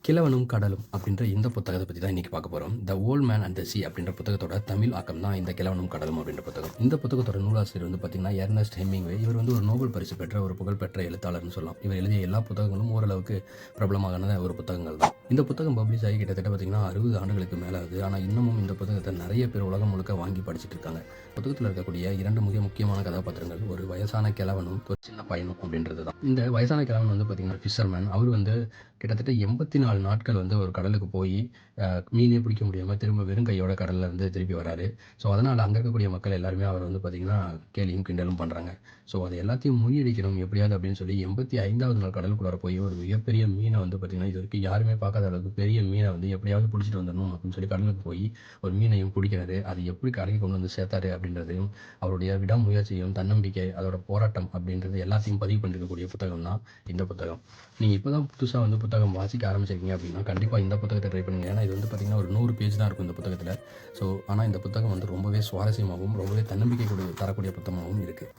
கிழவனும் கடலும் அப்படின்ற இந்த புத்தகத்தை பற்றி தான் இன்றைக்கி பார்க்க போகிறோம். The old man and the sea அப்படின்ற புத்தகத்தோட தமிழ் ஆக்கம் தான் இந்த கிழவனும் கடலும் அப்படின்ற புத்தகம். இந்த புத்தகத்தோட நூலாசிரியர் வந்து பார்த்திங்கன்னா எர்னஸ்ட் ஹெமிங்வே. இவர் வந்து ஒரு நோபல் பரிசு பெற்ற ஒரு புகழ்பெற்ற எழுத்தாளர்னு சொல்லலாம். இவர் எழுதிய எல்லா புத்தகங்களும் ஓரளவுக்கு பிரபலமான ஒரு புத்தகங்கள் தான். இந்த புத்தகம் பப்ளிஷ் ஆகி கிட்டத்தட்ட பார்த்திங்கன்னா 60 ஆண்டுகளுக்கு மேலே ஆகுது. ஆனால் இன்னமும் இந்த புத்தகத்தை நிறைய பேர் உலகம் முழுக்க வாங்கி படிச்சுட்டு இருக்காங்க. புத்தகத்தில் இருக்கக்கூடிய 2 முக்கியமான கதாபாத்திரங்கள் ஒரு வயசான கிழவனும் ஒரு சின்ன பையனும் அப்படின்றது தான். இந்த வயசான கிழவன் வந்து பார்த்திங்கன்னா ஃபிஷர்மேன். அவர் வந்து கிட்டத்தட்ட 84 நாட்கள் வந்து ஒரு கடலுக்கு போய் மீனே பிடிக்க முடியாமல் திரும்ப வெறும் கையோட கடலில் இருந்து திருப்பி வராரு. ஸோ அதனால் அங்கே இருக்கக்கூடிய மக்கள் எல்லாருமே அவர் வந்து பார்த்திங்கன்னா கேலியும் கிண்டலும் பண்ணுறாங்க. ஸோ அது எல்லாத்தையும் முறியடிக்கணும் எப்படியாவது அப்படின்னு சொல்லி 85வது நாள் கடலுக்குள்ளார போய் ஒரு மிகப்பெரிய மீனை வந்து பார்த்திங்கன்னா இது வரைக்கும் யாருமே பார்க்காத அளவுக்கு பெரிய மீனை வந்து எப்படியாவது பிடிச்சிட்டு வந்துடணும் அப்படின்னு சொல்லி கடலுக்கு போய் ஒரு மீனையும் பிடிக்கிறாரு. அது எப்படி கரைக்கு கொண்டு வந்து சேர்த்தாரு அப்படின்றதையும் அவருடைய விடாமுயற்சியும் தன்னம்பிக்கை அதோட போராட்டம் அப்படின்றது எல்லாத்தையும் பதிவு பண்ணிருக்கக்கூடிய புத்தகம் தான் இந்த புத்தகம். நீங்கள் இப்போ தான் புதுசாக வந்து புத்தகம் வாசிக்க ஆரம்பிச்சிருக்கீங்க அப்படின்னா கண்டிப்பாக இந்த புத்தகத்தை ட்ரை பண்ணுங்கள். ஏன்னா இது வந்து பார்த்திங்கன்னா ஒரு 100 பேஜ் தான் இருக்கும் இந்த புத்தகத்தில். ஸோ ஆனால் இந்த புத்தகம் வந்து ரொம்பவே சுவாரஸ்யமாகவும் ரொம்பவே தன்னம்பிக்கை தரக்கூடிய புத்தகமாகவும் இருக்குது.